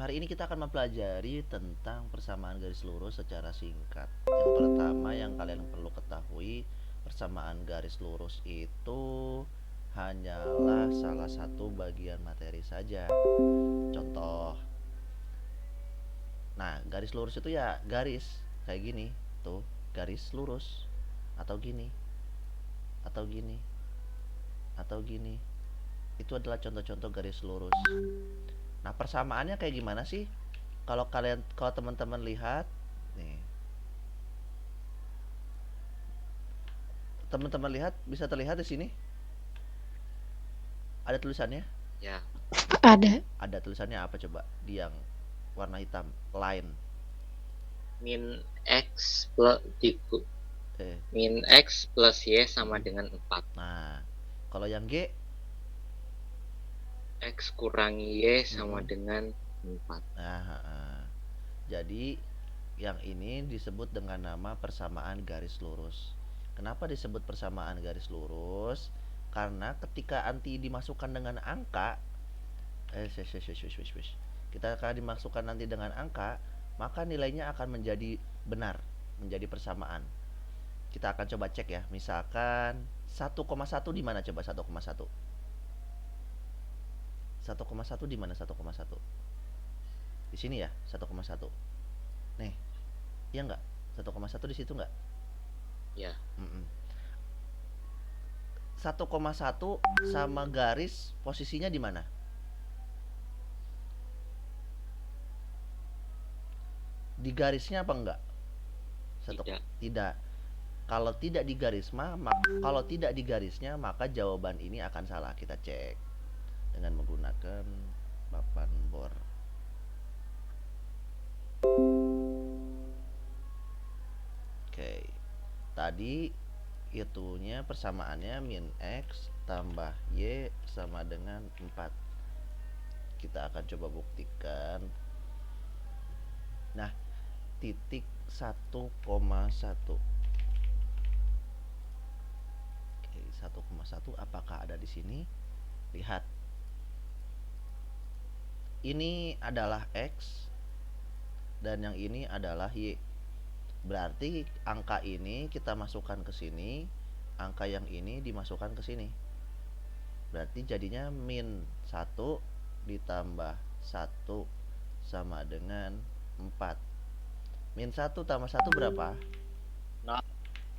Hari ini kita akan mempelajari tentang persamaan garis lurus secara singkat. Yang pertama yang kalian perlu ketahui, persamaan garis lurus itu hanyalah salah satu bagian materi saja. Contoh. Nah, garis lurus itu ya garis kayak gini, tuh, garis lurus atau gini, atau gini, atau gini. Itu adalah contoh-contoh garis lurus. Nah, persamaannya kayak gimana sih? Kalau teman-teman lihat nih, teman-teman lihat bisa terlihat di sini ada tulisannya. Ya, Ada. Ada tulisannya apa coba di yang warna hitam, line. min x plus eh min x plus y sama dengan 4. nah, kalau yang G. X kurang y sama Mm-mm. dengan 4. Nah, jadi yang ini disebut dengan nama persamaan garis lurus. Kenapa disebut persamaan garis lurus? Karena ketika anti dimasukkan dengan angka, kita akan dimasukkan nanti dengan angka, maka nilainya akan menjadi benar, menjadi persamaan. Kita akan coba cek ya. Misalkan 1,1 di mana coba 1,1? 1,1 di mana 1,1? Di sini ya, 1,1. Nih, iya enggak? 1,1 di situ enggak? Ya. 1,1 sama garis posisinya di mana? Di garisnya apa enggak? Tidak. Tidak. Kalau tidak di garisnya maka jawaban ini akan salah. Kita cek dengan menggunakan papan bor. Oke. Tadi itunya persamaannya min x tambah y sama dengan 4. Kita akan coba buktikan. Nah, titik 1,1. Oke, 1,1 apakah ada di sini? Lihat. Ini adalah x dan yang ini adalah y. Berarti angka ini kita masukkan ke sini, angka yang ini dimasukkan ke sini. Berarti jadinya min 1 ditambah 1 sama dengan 4. Min 1 tambah 1 berapa? 0.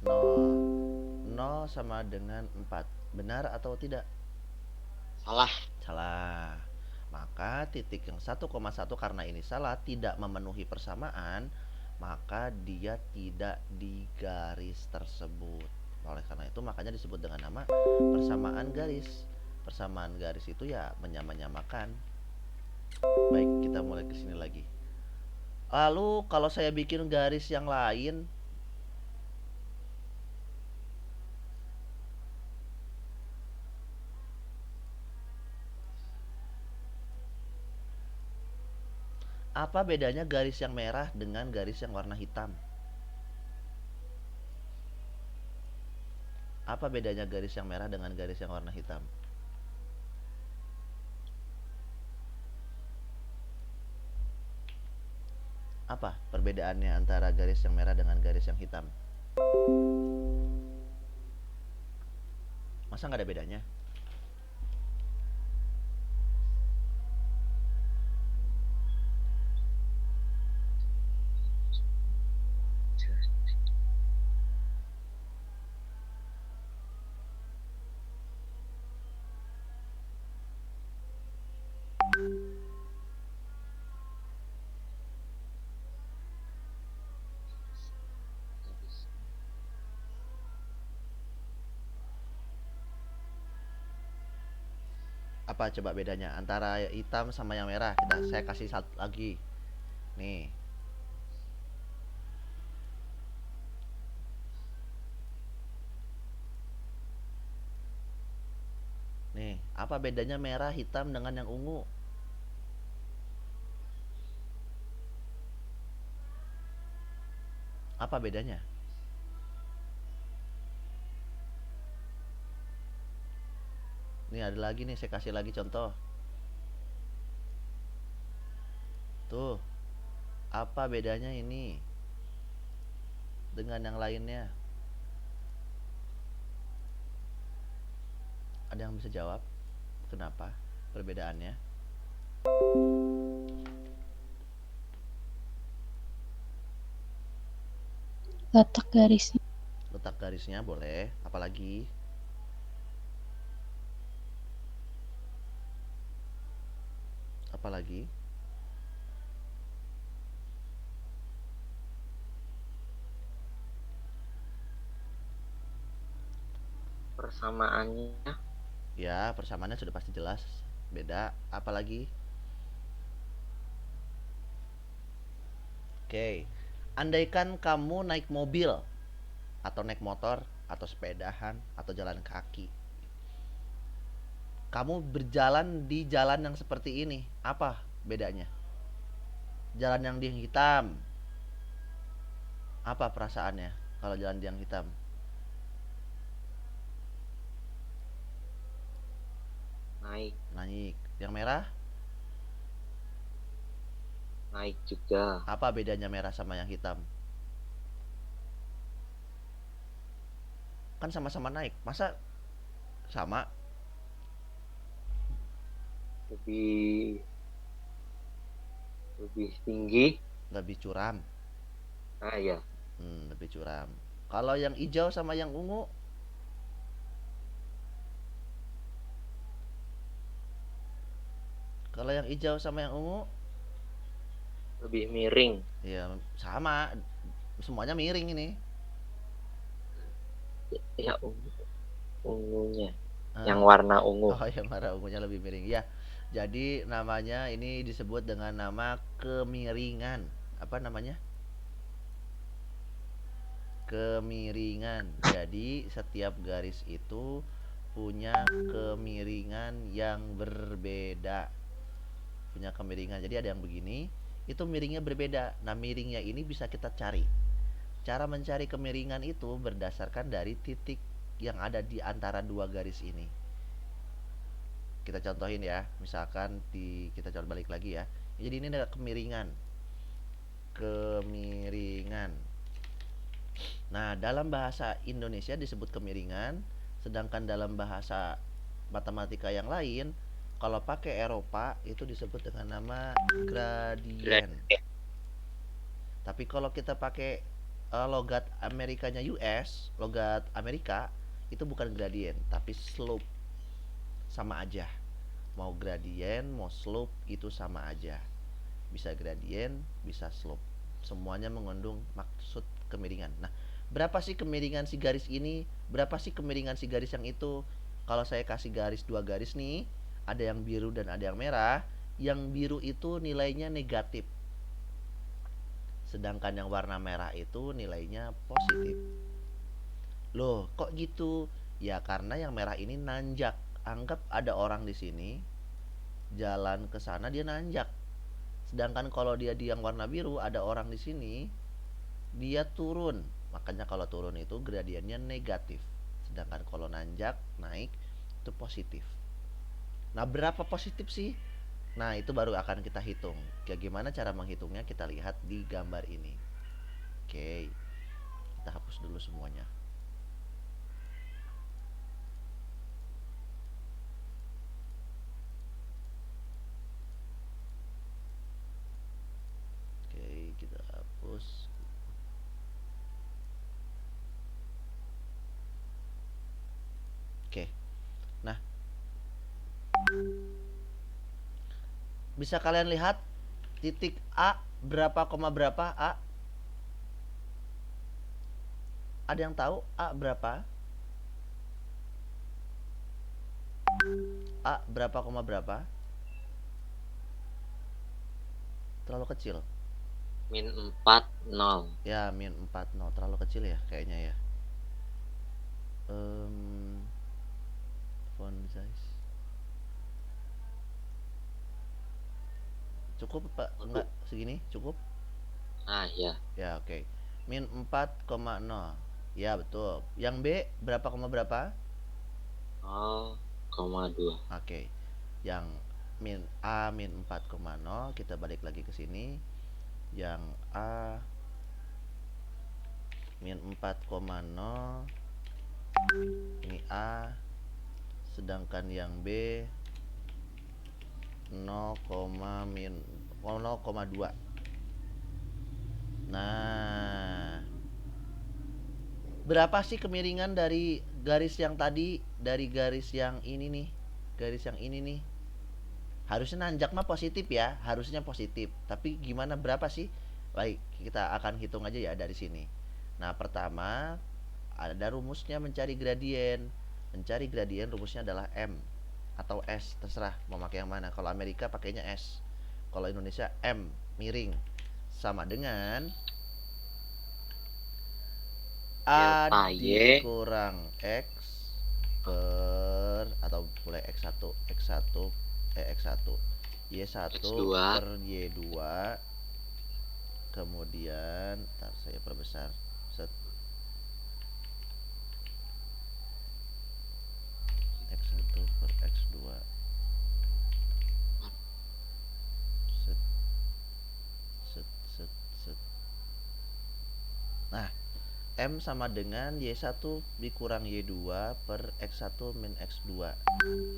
0. 0 sama dengan 4. Benar atau tidak? Salah. Salah. Maka titik yang 1,1 karena ini salah, tidak memenuhi persamaan, maka dia tidak di garis tersebut. Oleh karena itu makanya disebut dengan nama persamaan garis. Persamaan garis itu ya menyamakan. Baik, kita mulai ke sini lagi. Lalu kalau saya bikin garis yang lain, apa bedanya garis yang merah dengan garis yang warna hitam? Apa bedanya garis yang merah dengan garis yang warna hitam? Apa perbedaannya antara garis yang merah dengan garis yang hitam? Masa nggak ada bedanya? Apa coba bedanya antara hitam sama yang merah? Saya kasih satu lagi. Nih. Nih, apa bedanya merah hitam dengan yang ungu? Apa bedanya? Nih ada lagi nih, saya kasih lagi contoh. Apa bedanya ini dengan yang lainnya? Ada yang bisa jawab? Kenapa perbedaannya? Letak garisnya. Letak garisnya boleh. Apalagi? Apalagi? Persamaannya. Ya, persamaannya sudah pasti jelas. Beda. Apalagi? Oke. Andaikan kamu naik mobil atau naik motor atau sepedahan atau jalan kaki. Kamu berjalan di jalan yang seperti ini. Apa bedanya? Jalan yang di hitam. Apa perasaannya kalau jalan di yang hitam? Naik. Naik. Yang merah? Naik juga. Apa bedanya merah sama yang hitam? Kan sama-sama naik. Masa sama? Lebih lebih tinggi. Lebih curam. Ah ya. Lebih curam. Kalau yang hijau sama yang ungu? Kalau yang hijau sama yang ungu? Lebih miring. Ya sama. Semuanya miring ini. Ya, ungunya. Yang Ah, warna ungu. oh yang warna ungunya lebih miring. Ya. Jadi namanya ini disebut dengan nama kemiringan. Apa namanya? Kemiringan. Jadi setiap garis itu punya kemiringan yang berbeda. Punya kemiringan. Jadi ada yang begini, itu miringnya berbeda. Nah, miringnya ini bisa kita cari. Cara mencari kemiringan itu berdasarkan dari titik yang ada di antara dua garis ini. Kita contohin ya, misalkan kita coba balik lagi ya. Jadi ini ada kemiringan. Kemiringan. Nah, dalam bahasa Indonesia disebut kemiringan, sedangkan dalam bahasa matematika yang lain, kalau pakai Eropa itu disebut dengan nama gradien. Tapi kalau kita pakai logat Amerikanya US, logat Amerika, itu bukan gradien, tapi slope. Sama aja. Mau gradien, mau slope itu sama aja. Bisa gradien, bisa slope. Semuanya mengandung maksud kemiringan. Nah, berapa sih kemiringan si garis ini? Berapa sih kemiringan si garis yang itu? Kalau saya kasih garis dua garis nih, ada yang biru dan ada yang merah. Yang biru itu nilainya negatif. Sedangkan yang warna merah itu nilainya positif. Loh, kok gitu? Ya karena yang merah ini nanjak. Anggap ada orang di sini, jalan ke sana dia nanjak. Sedangkan kalau dia di yang warna biru ada orang di sini, dia turun. Makanya kalau turun itu gradiennya negatif. Sedangkan kalau nanjak, naik itu positif. Nah, berapa positif sih? Nah, itu baru akan kita hitung. Kayak gimana cara menghitungnya kita lihat di gambar ini. Oke. Kita hapus dulu semuanya. Oke, kita hapus. Oke. Nah, bisa kalian lihat titik A berapa koma berapa A? Ada yang tahu A berapa? A berapa koma berapa? Terlalu kecil. Min 40. Ya, min 40. Terlalu kecil ya kayaknya ya. Font size. Cukup Pak? Enggak segini? Cukup? Ah ya. Ya, oke. Min 4,0. Ya, betul. Yang B berapa koma berapa? 0,2. Oke. Yang min A min 4,0 kita balik lagi ke sini. Yang A min 4,0, ini A, sedangkan yang B 0,2. Nah, berapa sih kemiringan dari garis yang tadi, dari garis yang ini nih, garis yang ini nih? Harusnya nanjak mah positif ya, harusnya positif. Tapi gimana berapa sih? Baik, kita akan hitung aja ya dari sini. Nah, pertama ada rumusnya mencari gradien. Mencari gradien rumusnya adalah M atau S, terserah mau pakai yang mana. Kalau Amerika pakainya S. Kalau Indonesia M miring sama dengan A Delta Y dikurang X per, atau boleh X1, X1 X1 Y1 X2 per Y2, kemudian ntar saya perbesar, set, X1 per X2, set set set set. Nah, M sama dengan Y1 dikurang Y2 per X1 min X2.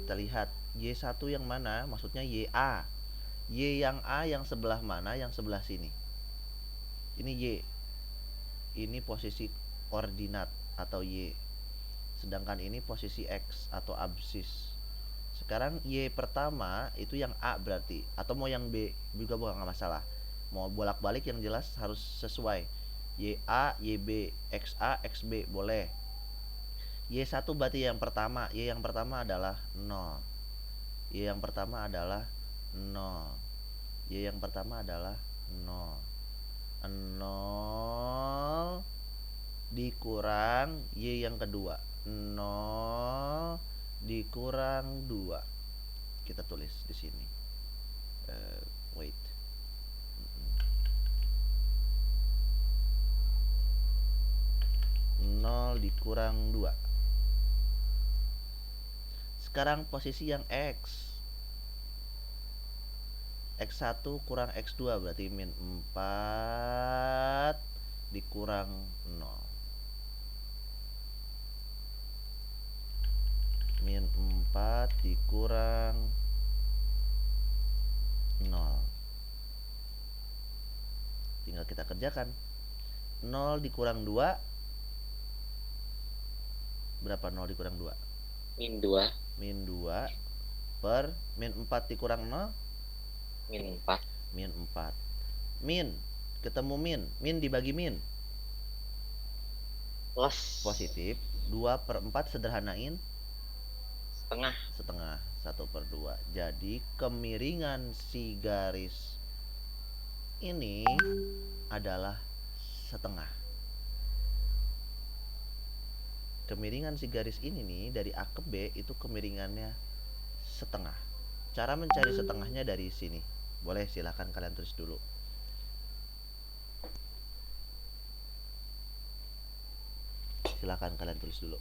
Kita lihat Y1 yang mana? Maksudnya YA. Y yang A yang sebelah mana? Yang sebelah sini. Ini Y. Ini posisi koordinat atau Y. Sedangkan ini posisi X atau absis. Sekarang Y pertama itu yang A berarti. Atau mau yang B juga bukan masalah. Mau bolak-balik yang jelas harus sesuai. YA, YB, XA, XB boleh. Y1 berarti yang pertama. Y yang pertama adalah 0. Y yang pertama adalah 0. Y yang pertama adalah 0. 0 dikurang Y yang kedua. 0 dikurang 2. Kita tulis di sini. Wait. 0 dikurang 2. Sekarang posisi yang X. X1 kurang X2 berarti min 4 dikurang 0. Min 4 dikurang 0. Tinggal kita kerjakan. 0 dikurang 2 berapa? 0 dikurang 2 min 2 min 2 per min 4 dikurang 0 min 4 min 4. Min ketemu min dibagi min plus positif. 2 per 4 sederhanain setengah. setengah. 1 per 2. Jadi kemiringan si garis ini adalah setengah. Kemiringan si garis ini nih dari A ke B itu kemiringannya setengah. Cara mencari setengahnya dari sini. Boleh silahkan kalian tulis dulu. Silahkan kalian tulis dulu.